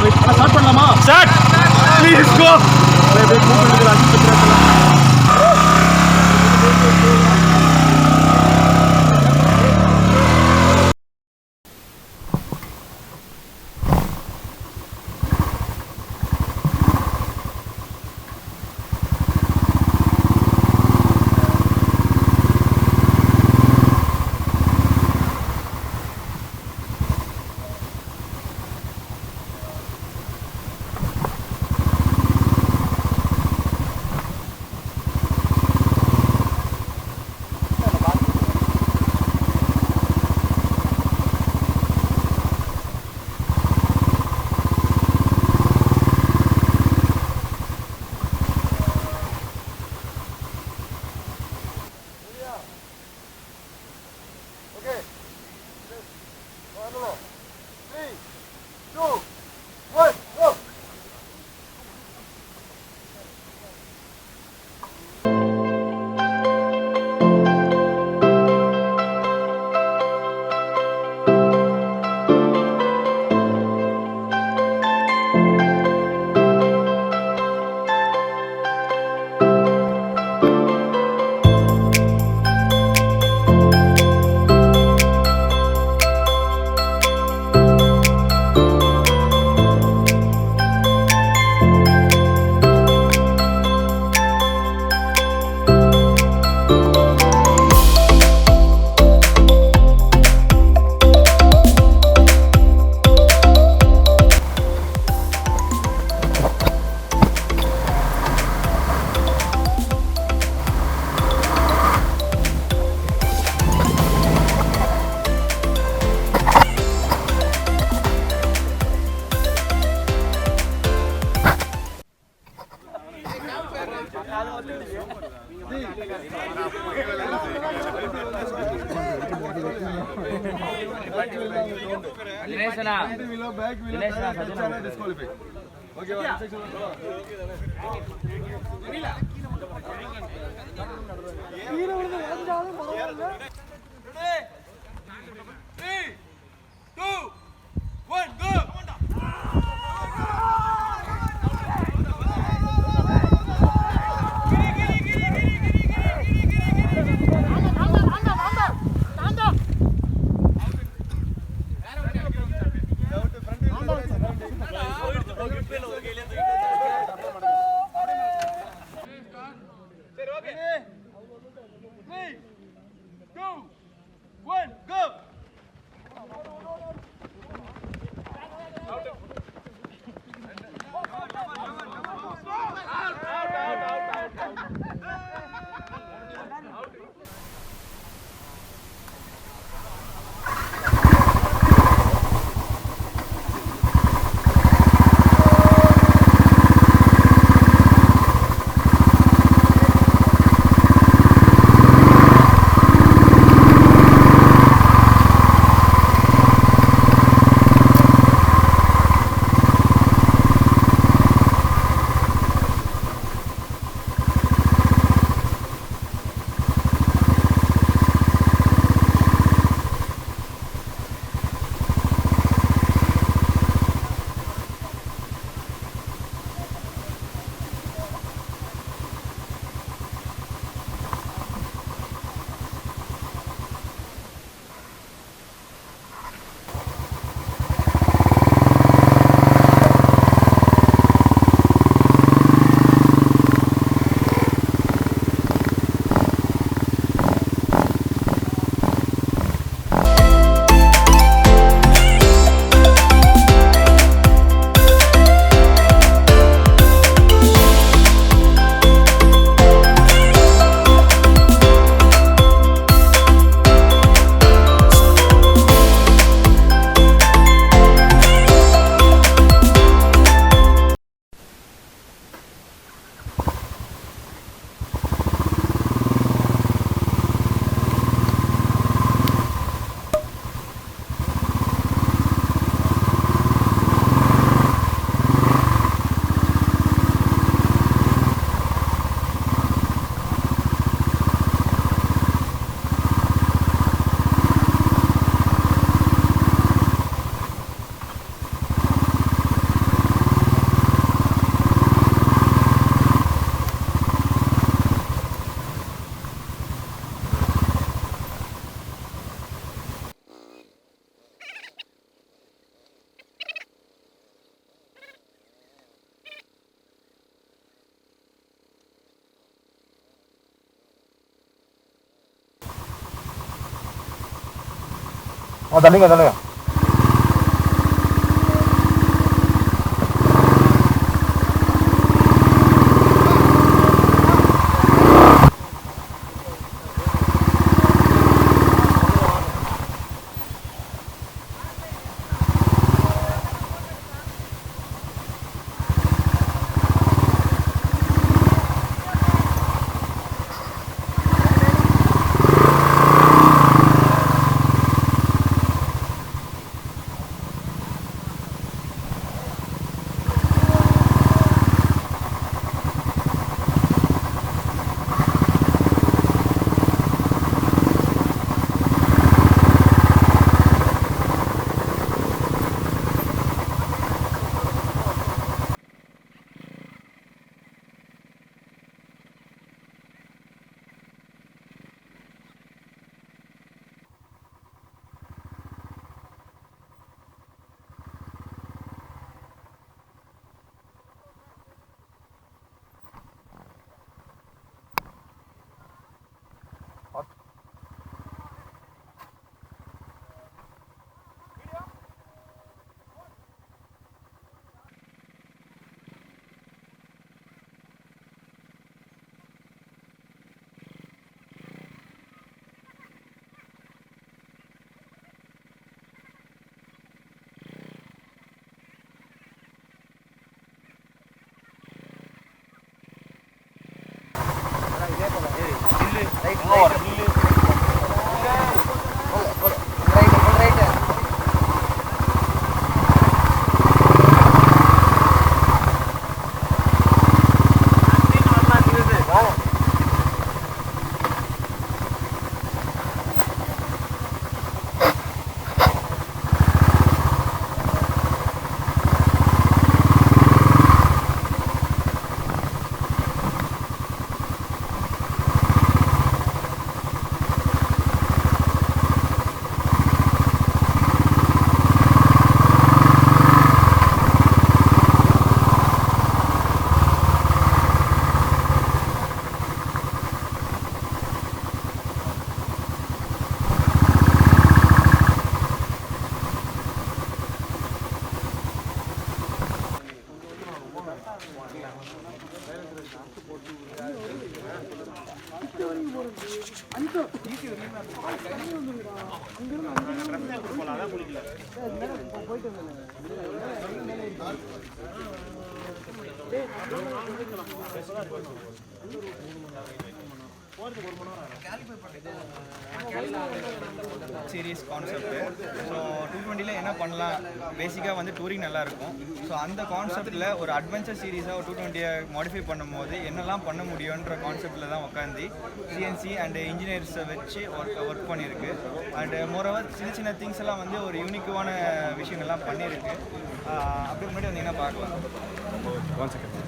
Start பண்ணலாமா? Start please go. தள்ளுங்க தள்ளுங்க. Series concept. ஸோ 220 என்ன பண்ணலாம், பேசிக்காக வந்து டூரிங் நல்லாயிருக்கும். ஸோ அந்த கான்செப்டில் ஒரு அட்வென்ச்சர் சீரீஸாக ஒரு 220 மாடிஃபை பண்ணும்போது என்னெல்லாம் பண்ண முடியுன்ற கான்செப்டில் தான் உட்காந்து சிஎன்சி அண்ட் இன்ஜினியர்ஸை வச்சு ஒர்க் பண்ணியிருக்கு. அண்டு மோரோவர் சின்ன சின்ன திங்ஸ் எல்லாம் வந்து ஒரு யூனிக்கான விஷயங்கள்லாம் பண்ணியிருக்கு. அப்படி முன்னாடி வந்தீங்கன்னா பார்க்கலாம். 1 செகண்ட்.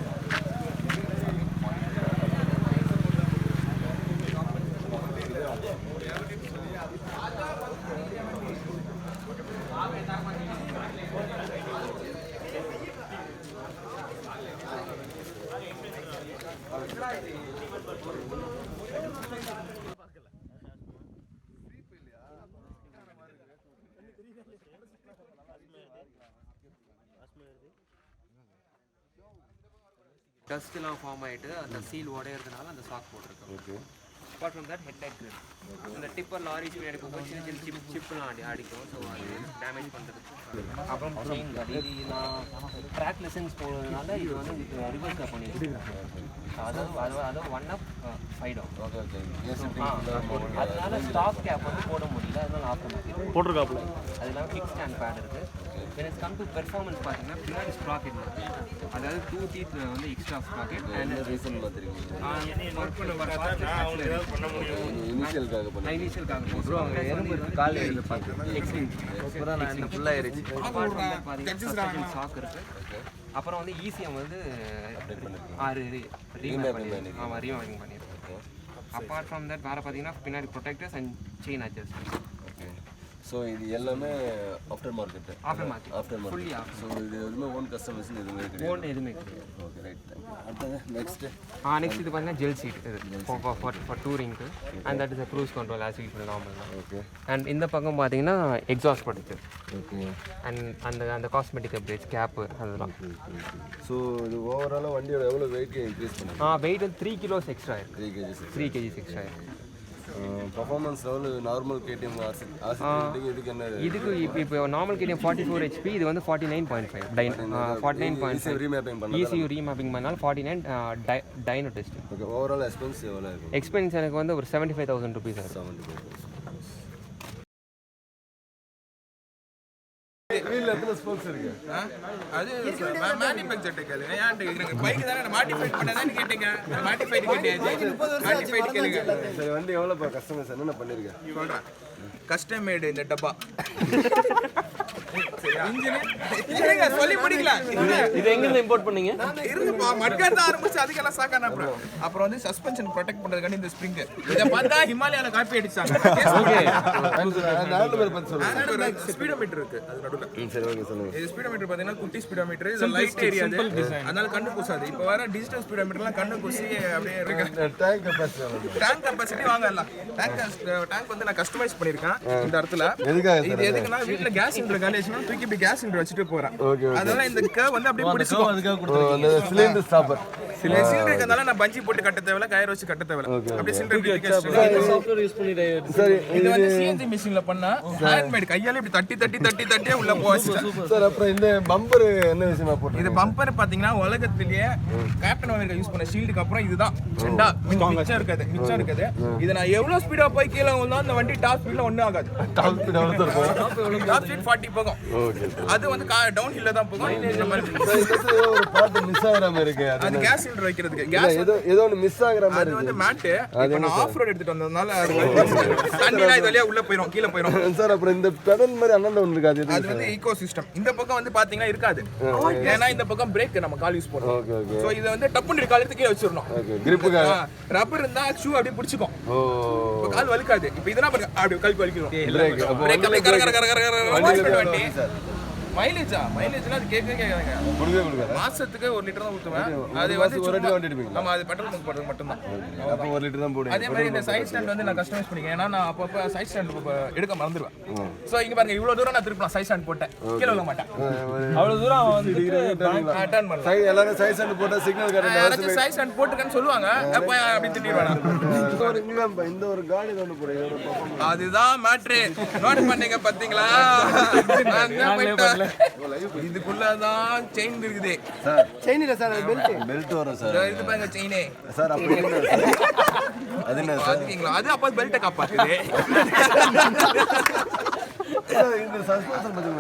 டஸ்ட்லாம் ஃபார்ம் ஆகிட்டு அந்த சீல் உடையிறதுனால அந்த சாக் போட்டிருக்கோம். Okay. Apart from that head light grill, அந்த டிப்பர் லாரி பின்னாடி போகும் சின்ன சின்ன சிப்லாம் அடிக்கும். ஸோ அது டேமேஜ் பண்ணுறதுக்கு. அப்புறம் செயின் கார்டு, இது நான் ட்ராக் லெசன்ஸ் போகிறதுனால இது வந்து ரிவர்ஸில் பண்ணியிருக்கேன். அதாவது 1 up 5 down. அதனால ஸ்டாக் கேப் வந்து போட முடியல, அதனால ஆட்டோமேட்டிக் போட்டிருக்காப்புல. அது இல்லாமல் கிக் ஸ்டாண்ட் பேட் இருக்குது. when it comes to performance பார்த்தீங்கன்னா பின்னாடி ஸ்ப்ராக்கெட் அதாவது 2 teeth வந்து எக்ஸ்ட்ரா ஸ்ப்ராக்கெட் அண்ட் ரீசன் பார்த்துருக்கீங்க. இனிஷியலுக்காக ப்ரோ அங்கே எறும்பு கால் எடுத்து பார்த்து எக்ஸ்ட்ரீம் அப்புறம் நான் என்ன ஃபுல்லாக ஆயிடுச்சு. பார்த்தீங்கன்னா சாக் இருக்குது. அப்புறம் வந்து ஈஸியாக வந்து 6 ரீமேப்பிங் பண்ணியிருக்கோம். அப்பார்ட் ஃப்ரம் தட் வேறு பார்த்தீங்கன்னா பின்னாடி protectors and chain adjustment. So இது எல்லாமே ஆஃப்டர் மார்க்கெட் ஃபுல்லி ஸோ இது எதுவுமே ஓன் கஸ்டமர்ஸ்னு எதுவுமே கிடையாது ஓன் எதுவுமே கிடையாது. ஓகே ரைட் அடுத்தது நெக்ஸ்ட் இது பார்த்தீங்கன்னா ஜெல் சீட் இது ஃபார் டூரிங்க்கு and that is a cruise control as you normal தான். ஓகே அண்ட் இந்த பக்கம் பார்த்தீங்கன்னா எக்ஸாஸ்ட் ப்ரொடக்டர் ஓகே அண்ட் அந்த காஸ்மெட்டிக் அப்டேட்ஸ் கேப்பு அதெல்லாம். ஸோ இது ஓவராலாக வண்டியோட எவ்வளோ வெயிட் இன்க்ரீஸ் பண்ணுங்க? வெயிட் வந்து 3 கிலோஸ் எக்ஸ்ட்ரா இருக்குது. 3 kg 3 kg எக்ஸ்ட்ரா இருக்குது. Performance level normal KTM RC390 இதுக்கு என்ன? இதுக்கு இப்போ நார்மல் கேடிஎம் 44 HP, இது வந்து 49.5 49.5 ரீமேப்பிங் பண்ணலாம். ECU ரீமேப்பிங் பண்ணால் 49 dino test. Okay overall expense எவ்வளோ இருக்கும்? எக்ஸ்பென்ஸ் எனக்கு வந்து ஒரு 75,000 rupees ஆகும். 75,000. வீல்ல எத்தனை ஸ்போக்ஸ் இருக்கு? அது மேனுஃபேக்சர் கேளுங்க. ஏன் கேக்குறீங்க? பைக் தான மாடிஃபை பண்ணதான்னு கேட்டீங்க. மாடிஃபை கேட்டீங்க. மாடிஃபை கேளுங்க. சரி வண்டி எவ்வளவு கஸ்டமர்ஸ் என்னென்ன பண்ணிருக்கேன் சொல்றேன். கஸ்டம் மேட் இந்த டப்பா. இன்ஜின் இருங்க சொல்லி முடிக்கலாம். இது எங்க இருந்து இம்போர்ட் பண்ணீங்க? இருங்கப்பா மட்கார்ல ஆரம்பிச்சு அதுக்கெல்லாம் சாக்கான அப்புறம் வந்து சஸ்பென்ஷன் ப்ரொடெக்ட் பண்றதுக்காண்டி இந்த ஸ்ப்ரிங். இத பார்த்தா ஹிமாலயால காப்பி அடிச்சாங்க. ஓகே நாலு பேர் பத்தி சொல்லுங்க. ஸ்பீடோமீட்டர் இருக்கு அது நடுவுல. சரி ஓகே சொல்லுங்க. இது ஸ்பீடோமீட்டர் பாத்தீங்கன்னா குட்டி ஸ்பீடோமீட்டர். இது லைட் ஏரியா அது. அதனால கண்ணு கூசாது. இப்போ வர டிஜிட்டல் ஸ்பீடோமீட்டர்லாம் கண்ணு கூசி அப்படியே இருக்கு. டேங்க் கெபாசிட்டி வாங்கலாம். டேங்க் வந்து நான் கஸ்டமைஸ் பண்ணிருக்கேன் இந்த இடத்துல. இது எதுக்குன்னா வீட்ல கேஸ் சிலிண்டர் காலியாச்சுனா தூக்கி இப்படி கேஸ் சிலிண்டர் வச்சிட்டு போறேன். அதனால இந்த கர்வ் வந்து அப்படியே பிடிச்சுக்கும். அதுக்காக கொடுத்துருக்கீங்க. அந்த சிலிண்டர் ஸ்டாப்பர். சிலிண்டர் இருக்கனால நான் பஞ்சி போட்டு கட்ட தேவையில்ல, கயிறு வச்சு கட்ட தேவையில்ல. அப்படியே சிலிண்டர் பிடிக்க சாஃப்ட்வேர் யூஸ் பண்ணி சரி இது வந்து CNC மிஷின்ல பண்ணா ஹேண்ட்மேட் கையால இப்படி தட்டி உள்ள போச்சு. சார் அப்புறம் இந்த பம்பர் என்ன விஷயமா போட்டு? இது பம்பர் பாத்தீங்கன்னா உலகத்திலேயே கேப்டன் அமெரிக்கா யூஸ் பண்ண ஷீல்டுக்கு அப்புறம் இதுதான் ரெண்டா மிச்சம் இருக்குது. இத நான் எவ்வளவு ஸ்பீடா போய் கீழ வந்தா அந்த வண்டி டாப் ஸ்பீட்ல ஒண்ணும் ஆகாது. டாப் ஸ்பீட் எவ்வளவு இருக்கும்? டாப் ஸ்பீட் 40 போகும். ஓகே அது வந்து டவுன் ஹில்ல தான் போகும். இந்த மாதிரி ஒரு பார்ட் மிஸ் ஆகுற மாதிரி இருக்கு. அது கேஸ் சிலிண்டர் வைக்கிறதுக்கு கேஸ் ஏதோ ஒன்னு மிஸ் ஆகுற மாதிரி அது வந்து மேட். இப்போ நான் ஆஃப் ரோட் எடுத்துட்டு வந்ததனால தண்ணில இது வழியா உள்ள போயிடும், கீழ போயிடும். சார் அப்புறம் இந்த பெடல் மாதிரி அண்ணன் ஒன்னு இருக்காது. அது வந்து ஈகோ சிஸ்டம். இந்த பக்கம் வந்து பாத்தீங்கன்னா இருக்காது. ஏன்னா இந்த பக்கம் பிரேக் நம்ம கால் யூஸ் பண்ணுவோம். Okay okay. சோ இது வந்து டப்புன்னு கால் எடுத்து கீழ வச்சிரணும். ஓகே கிரிப்புக்காக. ரப்பர் இருந்தா ஷூ அப்படியே பிடிச்சுக்கும். ஓ இப்போ கால் வலிக்காது. இப்போ இதெல்லாம் பாருங்க அப்படியே கால் வலிக்கும். பிரேக் பிரேக் அப்படியே கர வண்டி. மைலேஜ்னா அது கேட்காதுங்க. கொடுங்க மாசத்துக்கு 1 லிட்டர் தான் ஊத்துவேன். அது வந்து ஒரு லிட்டர் வண்டி எடுப்பீங்க. ஆமா அது பெட்ரோல் பங்க் போடுறது மட்டும் தான். அப்ப 1 லிட்டர் தான் போடுங்க. அதே மாதிரி இந்த சைடு ஸ்டாண்ட் வந்து நான் கஸ்டமைஸ் பண்ணிக்கிறேன். ஏன்னா நான் அப்பப்ப சைடு ஸ்டாண்ட் எடுக்க மறந்துடுவேன். சோ இங்க பாருங்க இவ்வளவு தூரம் நான் திருப்பலாம். சைடு ஸ்டாண்ட் போட்டேன் கீழ விழ மாட்டேன். அவ்வளவு தூரம் வந்து டர்ன் பண்ணலாம். சைடு எல்லாரும் சைடு ஸ்டாண்ட் போட்டா சிக்னல் கரெக்ட்டா யாராச்சும் சைடு ஸ்டாண்ட் போட்டுக்கன்னு சொல்லுவாங்க. அப்ப அப்படி திட்டிடுவாங்க. இந்த ஒரு காடி தான் போறேன். அதுதான் மேட்ரு. நோட் பண்ணீங்க பாத்தீங்களா? இதுக்குள்ளதான் செயின் இருக்குது. சார் செயின் இல்ல சார், பெல்ட் வரும் சார். இது பாருங்க செயினே சார். அப்ப அது என்ன சார்? பாத்தீங்களா? அது அப்ப பெல்ட் காப்பாத்துது. இந்த சஸ்பென்ஷன் பத்தி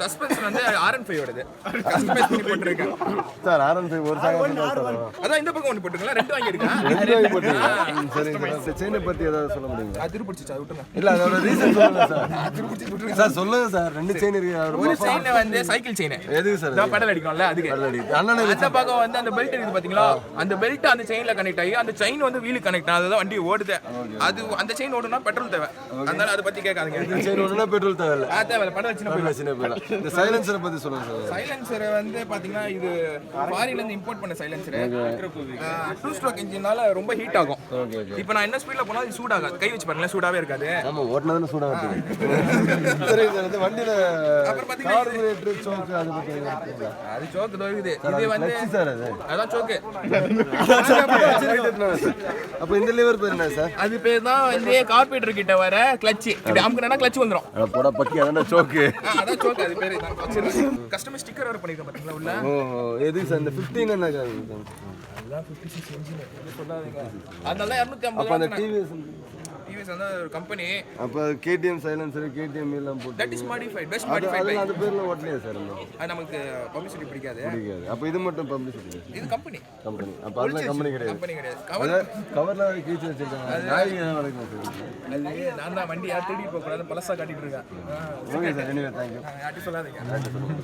சஸ்பென்ஷன் வந்து R15 ஓடது. கஸ்டமைஸ் பண்ணி போட்டுருக்கேன் சார். R15 ஒரு சாங்க அதான் இந்த பக்கம் ஒன்னு போட்டுருக்கீங்களா? ரெண்டு வாங்கி இருக்கேன். ரெண்டு வாங்கி போட்டுருக்கீங்க. சரி சார். செயினை பத்தி ஏதாவது சொல்ல முடியுமா? அது திருப்பிடுச்சு விட்டுங்க. இல்ல அதோட ரீசன் சொல்லுங்க சார். திருப்பிடுச்சு விட்டுருங்க சார். சொல்லுங்க சார். ரெண்டு செயின் இருக்கு. ஒரு செயின் வந்து சைக்கிள் செயின். எதுக்கு சார்? நான் பெடல் அடிக்கும்ல அதுக்கு. பெடல் அடி. அண்ணனே அந்த பக்கம் வந்து அந்த பெல்ட் இருக்குது பாத்தீங்களா? அந்த பெல்ட் அந்த செயின்ல கனெக்ட் ஆகி அந்த செயின் வந்து வீல் கனெக்ட் ஆகுது. அதுதான் வண்டி ஓடுது. அது அந்த செயின் ஓடுனா பெட்ரோல் தேவை. அதனால அதை பத்தி கேட்காதீங்க. இந்த செயின் ஓடுனா பெட்ரோல் தேவையில்ல. தேவையில்ல. பெடல் சின்ன போயிடும். இந்த சைலன்சரை பத்தி சொல்லுங்க சார். சைலன்சர் வந்து பாத்தீங்கன்னா இது ஃபாரின்ல இருந்து இம்போர்ட் பண்ண சைலன்சர். 2 ஸ்ட்ரோக் இன்ஜினால ரொம்ப ஹீட் ஆகும். இப்போ நான் என்ன ஸ்பீட்ல போனா இது சூடாகாது. கை வச்சு பாருங்க சூடாவே இருக்காது. ஆமா ஓடுனதுல சூடாகாது. சரி சார். இந்த வண்டில அப்புறம் பாத்தீங்கன்னா கார்பரேட்டர் சோக் அது பத்தி அது சோக் தோயுது. இது வந்து சார் அது அதான் சோக். அப்ப இந்த லிவர் பேர் என்ன சார்? அது பேர் தான் வந்து கார்பரேட்டர் கிட்ட வர கிளட்ச். இப்படி அமுக்குனா கிளட்ச் வந்துரும். போடா பக்கி அதான் சோக். அதான் சோக். அது பேரு தான். கஸ்டமர் ஸ்டிக்கர் வர பண்ணிருக்கேன் பாத்தீங்களா உள்ள. எது சார் இந்த 15 என்ன கார்? அதான் 56 இன்ஜின் சொல்லாதீங்க. அதனால 250. அப்ப அந்த TVS வந்து ஒரு கம்பெனி. அப்ப KTM சைலன்சர் KTM எல்லாம் போட்டு that is modified best modified by. அந்த பேர்ல ஓட்டலையா சார்? அது நமக்கு பப்ளிசிட்டி பிடிக்காது. அப்ப இது மட்டும் பப்ளிசிட்டி. இது கம்பெனி. அப்ப அதெல்லாம் கம்பெனி கிடையாது. கவர்ல கீச்சு வச்சிருக்காங்க. நாய் என்ன வரைக்கும் சார்? அது நான் தான் வண்டி யார் தேடி போக கூடாது பலசா காட்டிட்டு இருக்கேன். Okay sir. Anyway thank you. யார்ட்டி சொல்லாதீங்க.